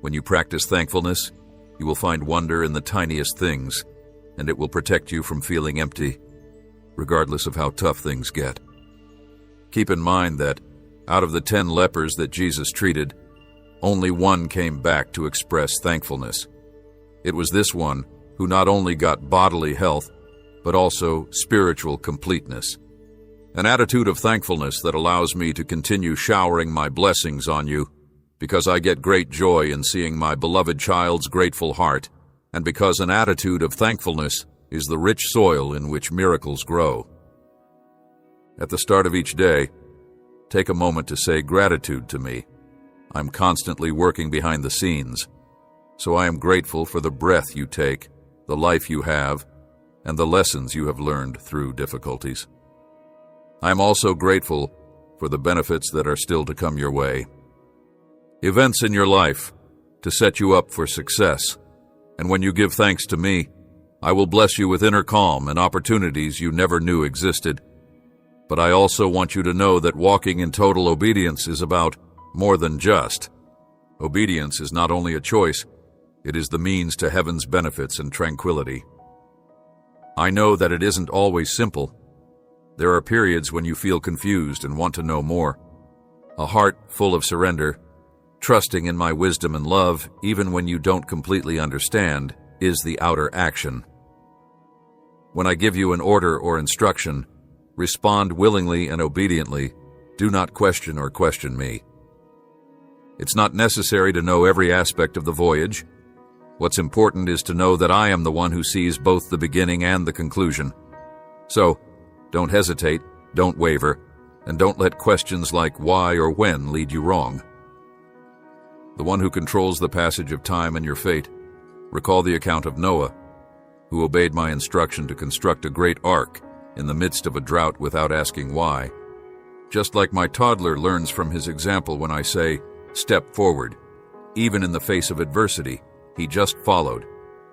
When you practice thankfulness, you will find wonder in the tiniest things, and it will protect you from feeling empty, regardless of how tough things get. Keep in mind that out of the 10 lepers that Jesus treated, only one came back to express thankfulness. It was this one who not only got bodily health, but also spiritual completeness. An attitude of thankfulness that allows me to continue showering my blessings on you, because I get great joy in seeing my beloved child's grateful heart, and because an attitude of thankfulness is the rich soil in which miracles grow. At the start of each day, take a moment to say gratitude to me. I'm constantly working behind the scenes, so I am grateful for the breath you take, the life you have, and the lessons you have learned through difficulties. I am also grateful for the benefits that are still to come your way. Events in your life to set you up for success, and when you give thanks to me, I will bless you with inner calm and opportunities you never knew existed. But I also want you to know that walking in total obedience is about more than just. Obedience is not only a choice, it is the means to heaven's benefits and tranquility. I know that it isn't always simple. There are periods when you feel confused and want to know more. A heart full of surrender, trusting in my wisdom and love, even when you don't completely understand, is the outer action. When I give you an order or instruction, respond willingly and obediently. Do not question or question me. It's not necessary to know every aspect of the voyage. What's important is to know that I am the one who sees both the beginning and the conclusion. So, don't hesitate, don't waver, and don't let questions like why or when lead you wrong. The one who controls the passage of time and your fate. Recall the account of Noah, who obeyed my instruction to construct a great ark in the midst of a drought without asking why. Just like my toddler learns from his example when I say, step forward. Even in the face of adversity, he just followed,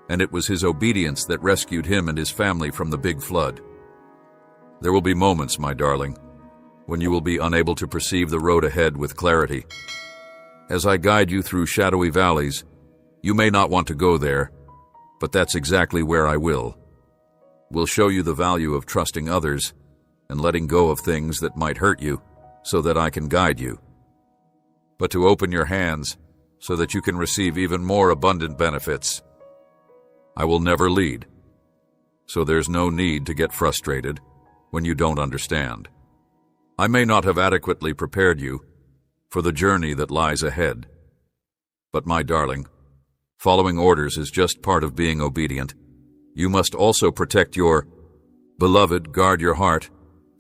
and it was his obedience that rescued him and his family from the big flood. There will be moments, my darling, when you will be unable to perceive the road ahead with clarity. As I guide you through shadowy valleys, you may not want to go there, but that's exactly where I will. We'll show you the value of trusting others and letting go of things that might hurt you so that I can guide you. But to open your hands so that you can receive even more abundant benefits. I will never lead, so there's no need to get frustrated when you don't understand. I may not have adequately prepared you for the journey that lies ahead. But my darling, following orders is just part of being obedient. You must also protect your beloved, guard your heart,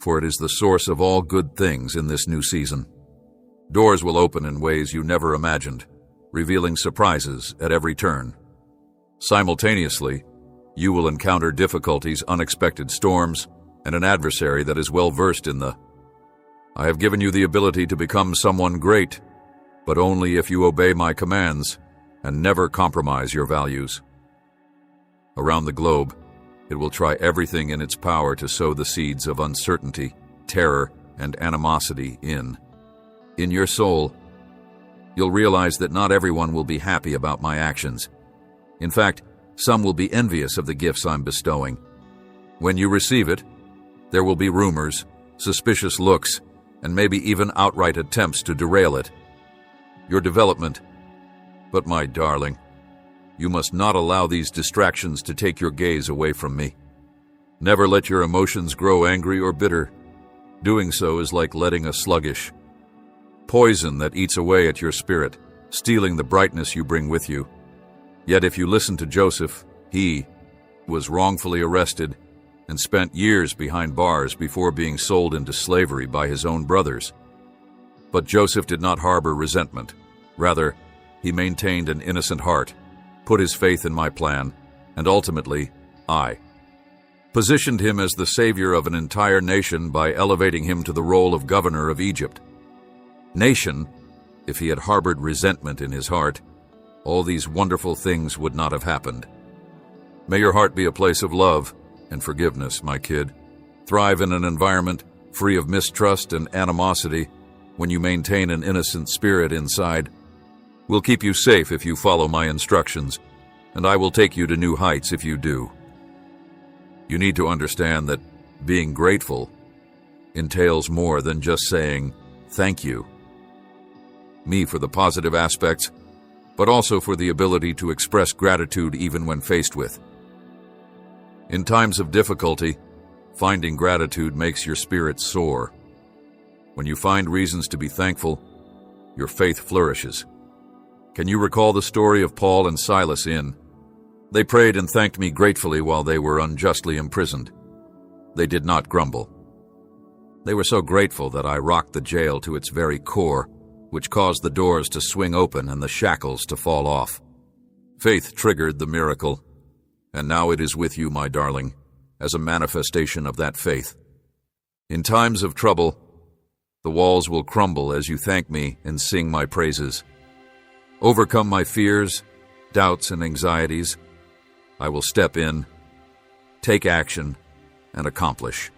for it is the source of all good things in this new season. Doors will open in ways you never imagined, revealing surprises at every turn. Simultaneously, you will encounter difficulties, unexpected storms, and an adversary that is well versed in the I have given you the ability to become someone great, but only if you obey my commands and never compromise your values. Around the globe, it will try everything in its power to sow the seeds of uncertainty, terror, and animosity in your soul. You'll realize that not everyone will be happy about my actions. In fact, some will be envious of the gifts I'm bestowing. When you receive it, there will be rumors, suspicious looks, and maybe even outright attempts to derail it. Your development. But my darling, you must not allow these distractions to take your gaze away from me. Never let your emotions grow angry or bitter. Doing so is like letting a sluggish poison that eats away at your spirit, stealing the brightness you bring with you. Yet if you listen to Joseph, he was wrongfully arrested and spent years behind bars before being sold into slavery by his own brothers. But Joseph did not harbor resentment. Rather, he maintained an innocent heart, put his faith in my plan, and ultimately, I positioned him as the savior of an entire nation by elevating him to the role of governor of Egypt. Nation, if he had harbored resentment in his heart, all these wonderful things would not have happened. May your heart be a place of love and forgiveness, my kid. Thrive in an environment free of mistrust and animosity when you maintain an innocent spirit inside. We'll keep you safe if you follow my instructions, and I will take you to new heights if you do. You need to understand that being grateful entails more than just saying thank you. Me for the positive aspects, but also for the ability to express gratitude even when faced with In times of difficulty, finding gratitude makes your spirit soar. When you find reasons to be thankful, your faith flourishes. Can you recall the story of Paul and Silas in? They prayed and thanked me gratefully while they were unjustly imprisoned. They did not grumble. They were so grateful that I rocked the jail to its very core, which caused the doors to swing open and the shackles to fall off. Faith triggered the miracle, and now it is with you, my darling, as a manifestation of that faith. In times of trouble, the walls will crumble as you thank me and sing my praises. Overcome my fears, doubts, and anxieties. I will step in, take action, and accomplish.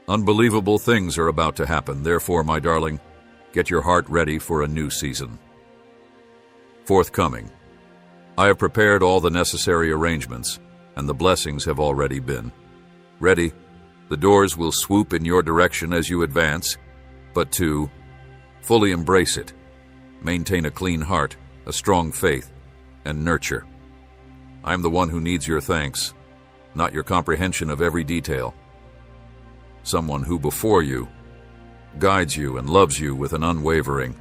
Unbelievable things are about to happen. Therefore, my darling, get your heart ready for a new season. Forthcoming. I have prepared all the necessary arrangements, and the blessings have already been. Ready, the doors will swoop in your direction as you advance, but to fully embrace it, maintain a clean heart, a strong faith, and nurture. I am the one who needs your thanks, not your comprehension of every detail. Someone who before you guides you and loves you with an unwavering.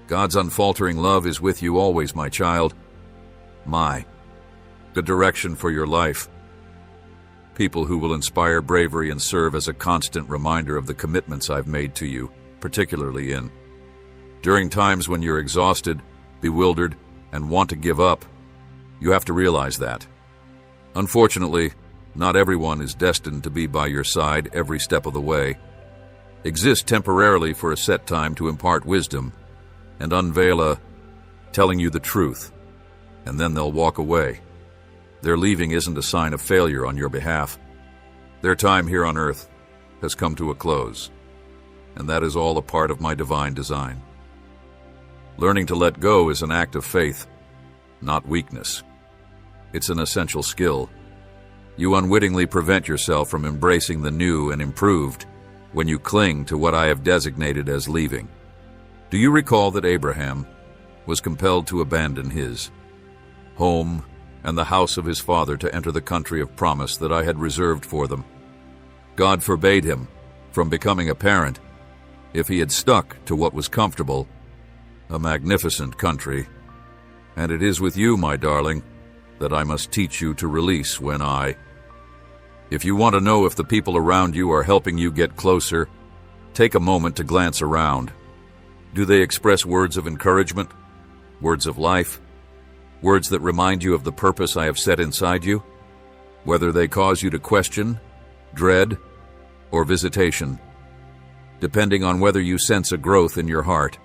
God's unfaltering love is with you always, my child. The direction for your life. People who will inspire bravery and serve as a constant reminder of the commitments I've made to you, particularly during times when you're exhausted, bewildered, and want to give up. You have to realize that. Unfortunately, not everyone is destined to be by your side every step of the way. Exist temporarily for a set time to impart wisdom and unveil telling you the truth, and then they'll walk away. Their leaving isn't a sign of failure on your behalf. Their time here on earth has come to a close, and that is all a part of my divine design. Learning to let go is an act of faith, not weakness. It's an essential skill. You unwittingly prevent yourself from embracing the new and improved when you cling to what I have designated as leaving. Do you recall that Abraham was compelled to abandon his home and the house of his father to enter the country of promise that I had reserved for them? God forbade him from becoming a parent if he had stuck to what was comfortable, a magnificent country. And it is with you, my darling, that I must teach you to release If you want to know if the people around you are helping you get closer, take a moment to glance around. Do they express words of encouragement, words of life, words that remind you of the purpose I have set inside you? Whether they cause you to question, dread, or visitation, depending on whether you sense a growth in your heart.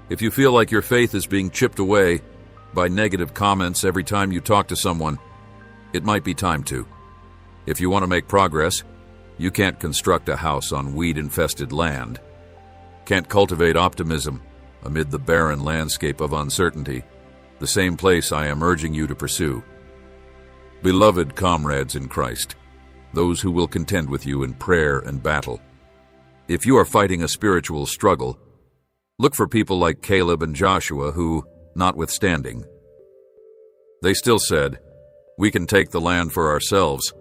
If you feel like your faith is being chipped away by negative comments every time you talk to someone, it might be time to. If you want to make progress, you can't construct a house on weed-infested land. Can't cultivate optimism amid the barren landscape of uncertainty, the same place I am urging you to pursue. Beloved comrades in Christ, those who will contend with you in prayer and battle. If you are fighting a spiritual struggle, look for people like Caleb and Joshua who, notwithstanding, they still said, "We can take the land for ourselves,"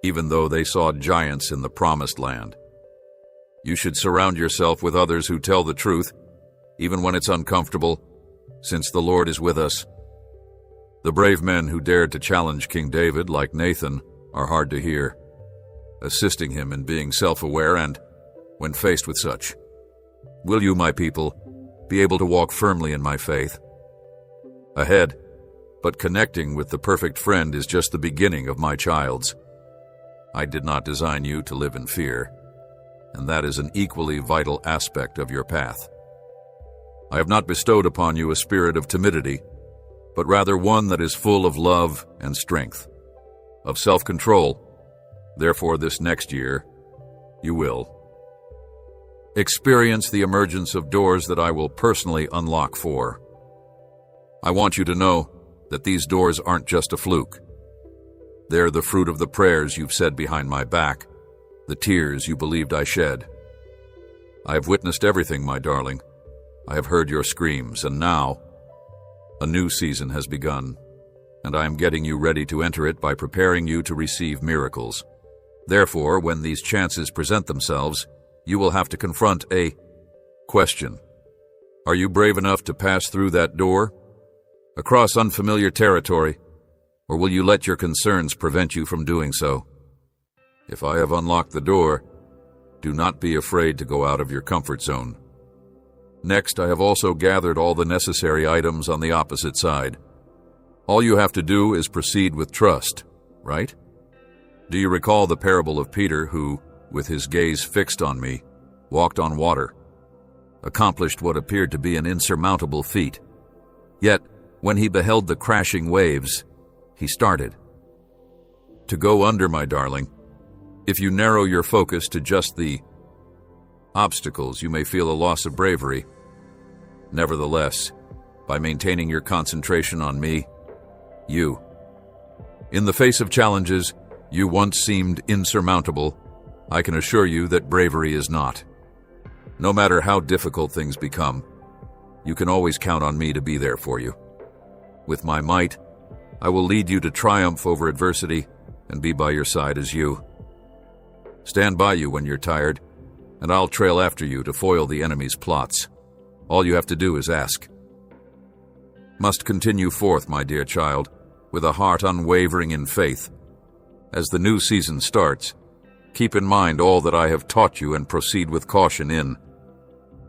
even though they saw giants in the promised land. You should surround yourself with others who tell the truth, even when it's uncomfortable, since the Lord is with us. The brave men who dared to challenge King David, like Nathan, are hard to hear, assisting him in being self-aware and, when faced with such, will you, my people, be able to walk firmly in my faith? Ahead, but connecting with the perfect friend is just the beginning of my child's. I did not design you to live in fear, and that is an equally vital aspect of your path. I have not bestowed upon you a spirit of timidity, but rather one that is full of love and strength, of self-control. Therefore, this next year, you will experience the emergence of doors that I will personally unlock for. I want you to know that these doors aren't just a fluke. They're the fruit of the prayers you've said behind my back, the tears you believed I shed. I have witnessed everything, my darling. I have heard your screams, and now a new season has begun. and I am getting you ready to enter it by preparing you to receive miracles. Therefore, when these chances present themselves, you will have to confront a question. Are you brave enough to pass through that door? Across unfamiliar territory? Or will you let your concerns prevent you from doing so? If I have unlocked the door, do not be afraid to go out of your comfort zone. Next, I have also gathered all the necessary items on the opposite side. All you have to do is proceed with trust, right? Do you recall the parable of Peter who, with his gaze fixed on me, walked on water, accomplished what appeared to be an insurmountable feat? Yet, when he beheld the crashing waves, he started to go under, my darling. If you narrow your focus to just the obstacles, you may feel a loss of bravery. Nevertheless, by maintaining your concentration on me, in the face of challenges you once seemed insurmountable, I can assure you that bravery is not. No matter how difficult things become, you can always count on me to be there for you. With my might, I will lead you to triumph over adversity and be by your side as you. Stand by you when you're tired, and I'll trail after you to foil the enemy's plots. All you have to do is ask. Must continue forth, my dear child, with a heart unwavering in faith. As the new season starts, keep in mind all that I have taught you and proceed with caution in.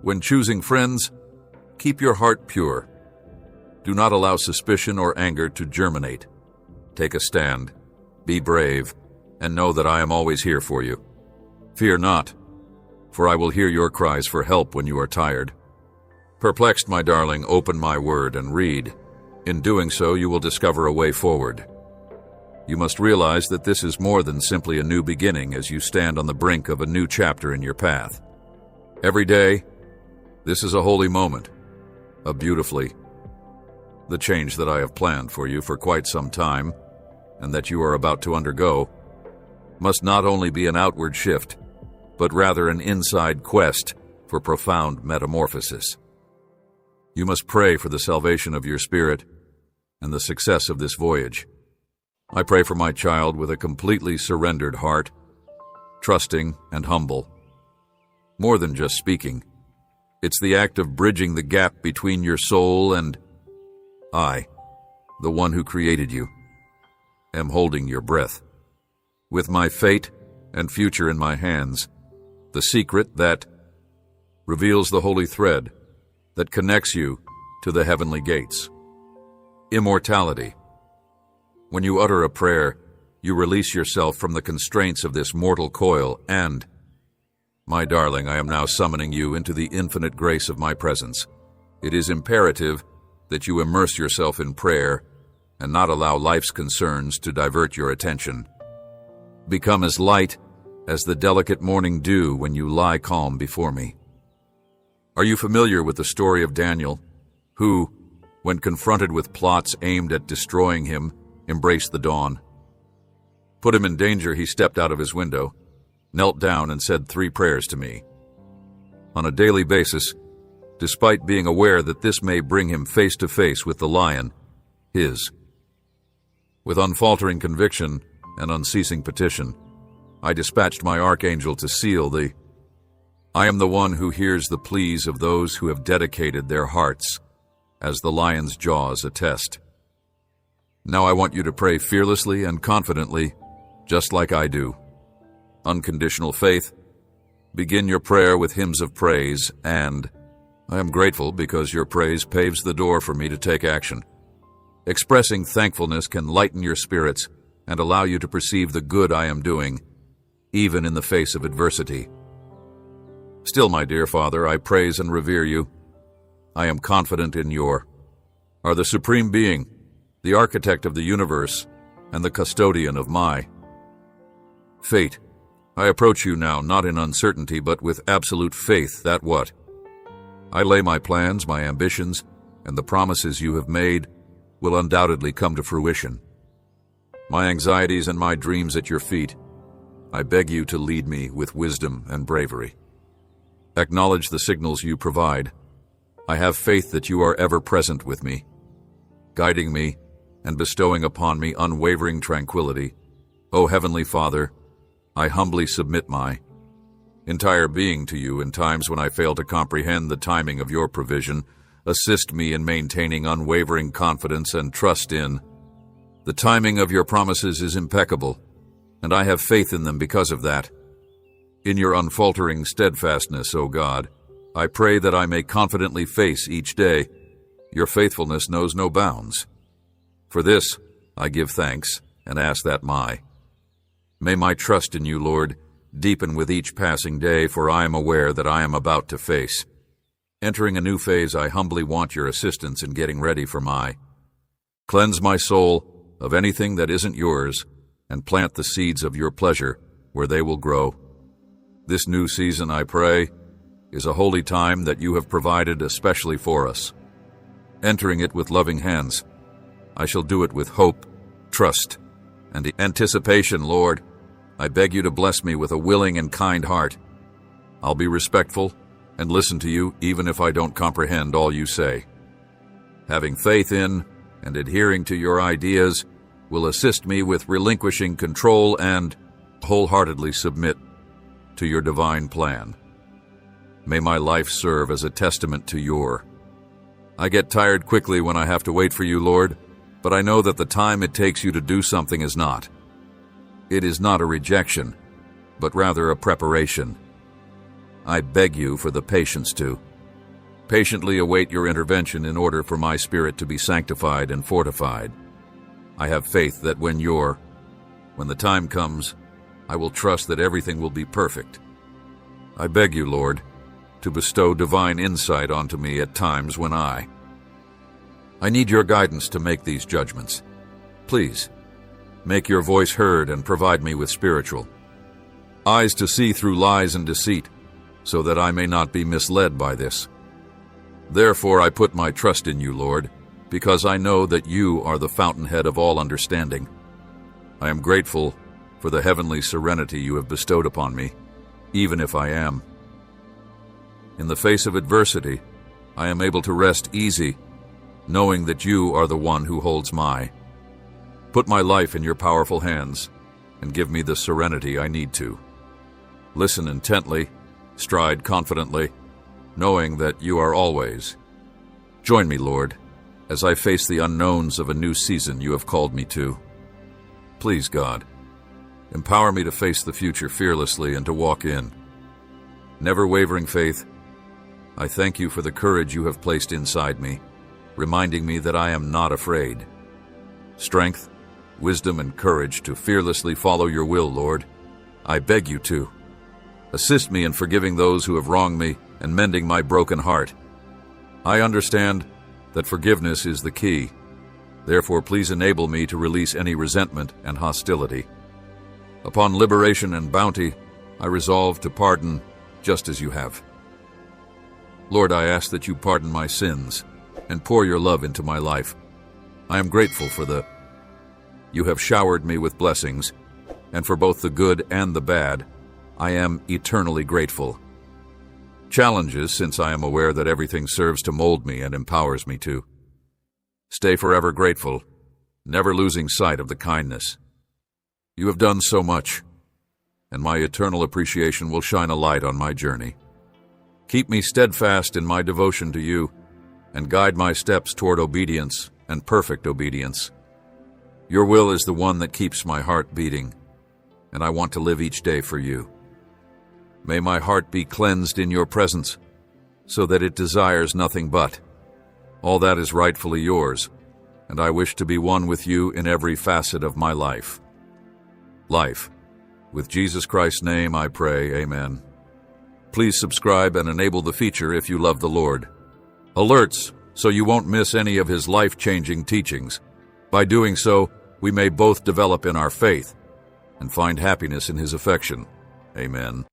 When choosing friends, keep your heart pure. Do not allow suspicion or anger to germinate. Take a stand, be brave, and know that I am always here for you. Fear not, for I will hear your cries for help when you are tired. Perplexed, my darling, open my word and read. In doing so, you will discover a way forward. You must realize that this is more than simply a new beginning as you stand on the brink of a new chapter in your path. Every day, this is a holy moment, the change that I have planned for you for quite some time, and that you are about to undergo, must not only be an outward shift, but rather an inside quest for profound metamorphosis. You must pray for the salvation of your spirit and the success of this voyage. I pray for my child with a completely surrendered heart, trusting and humble. More than just speaking, it's the act of bridging the gap between your soul and I, the one who created you, am holding your breath. With my fate and future in my hands, the secret that reveals the holy thread that connects you to the heavenly gates. Immortality. When you utter a prayer, you release yourself from the constraints of this mortal coil and, my darling, I am now summoning you into the infinite grace of my presence. It is imperative that you immerse yourself in prayer and not allow life's concerns to divert your attention. Become as light as the delicate morning dew when you lie calm before me. Are you familiar with the story of Daniel, who, when confronted with plots aimed at destroying him, embraced the dawn? Put him in danger, he stepped out of his window, knelt down and said 3 prayers to me. On a daily basis, despite being aware that this may bring him face to face with the lion, with unfaltering conviction and unceasing petition, I dispatched my archangel to seal the I am the one who hears the pleas of those who have dedicated their hearts, as the lion's jaws attest. Now I want you to pray fearlessly and confidently, just like I do. Unconditional faith. Begin your prayer with hymns of praise, and I am grateful because your praise paves the door for me to take action. Expressing thankfulness can lighten your spirits and allow you to perceive the good I am doing, even in the face of adversity. Still, my dear Father, I praise and revere you. I am confident in are the Supreme Being, the architect of the universe, and the custodian of my fate. I approach you now not in uncertainty, but with absolute faith that I lay my plans, my ambitions, and the promises you have made will undoubtedly come to fruition. My anxieties and my dreams at your feet, I beg you to lead me with wisdom and bravery. Acknowledge the signals you provide. I have faith that you are ever present with me, guiding me and bestowing upon me unwavering tranquility. O Heavenly Father, I humbly submit my entire being to you in times when I fail to comprehend the timing of your provision. Assist me in maintaining unwavering confidence and trust in the timing of your promises is impeccable, and I have faith in them because of that. In your unfaltering steadfastness, O God, I pray that I may confidently face each day. Your faithfulness knows no bounds. For this, I give thanks and ask that may my trust in you, Lord, deepen with each passing day, for I am aware that I am about to face. Entering a new phase, I humbly want your assistance in getting ready for cleanse my soul of anything that isn't yours, and plant the seeds of your pleasure where they will grow. This new season, I pray, is a holy time that you have provided especially for us. Entering it with loving hands, I shall do it with hope, trust, and anticipation. Lord, I beg you to bless me with a willing and kind heart. I'll be respectful and listen to you even if I don't comprehend all you say. Having faith in and adhering to your ideas will assist me with relinquishing control and wholeheartedly submit to your divine plan. May my life serve as a testament to your. I get tired quickly when I have to wait for you, Lord, but I know that the time it takes you to do something is not. It is not a rejection, but rather a preparation. I beg you for the patience to patiently await your intervention in order for my spirit to be sanctified and fortified. I have faith that when the time comes, I will trust that everything will be perfect. I beg you, Lord, to bestow divine insight onto me at times when I need your guidance to make these judgments. Please, make your voice heard and provide me with spiritual eyes to see through lies and deceit, so that I may not be misled by this. Therefore I put my trust in you, Lord, because I know that you are the fountainhead of all understanding. I am grateful for the heavenly serenity you have bestowed upon me, even if I am. In the face of adversity, I am able to rest easy, knowing that you are the one who holds Put my life in your powerful hands, and give me the serenity I need to listen intently, stride confidently, knowing that you are always. Join me, Lord, as I face the unknowns of a new season you have called me to. Please, God, empower me to face the future fearlessly and to walk in never wavering faith. I thank you for the courage you have placed inside me, reminding me that I am not afraid. Strength, wisdom, and courage to fearlessly follow your will, Lord. I beg you to assist me in forgiving those who have wronged me and mending my broken heart. I understand that forgiveness is the key. Therefore, please enable me to release any resentment and hostility. Upon liberation and bounty, I resolve to pardon just as you have. Lord, I ask that you pardon my sins and pour your love into my life. I am grateful for you have showered me with blessings, and for both the good and the bad, I am eternally grateful. Challenges, since I am aware that everything serves to mold me and empowers me to stay forever grateful, never losing sight of the kindness. You have done so much, and my eternal appreciation will shine a light on my journey. Keep me steadfast in my devotion to you, and guide my steps toward obedience and perfect obedience. Your will is the one that keeps my heart beating, and I want to live each day for you. May my heart be cleansed in your presence, so that it desires nothing but all that is rightfully yours, and I wish to be one with you in every facet of my life. With Jesus Christ's name I pray, amen. Please subscribe and enable the feature if you love the Lord. Alerts, so you won't miss any of his life-changing teachings. By doing so, we may both develop in our faith and find happiness in his affection. Amen.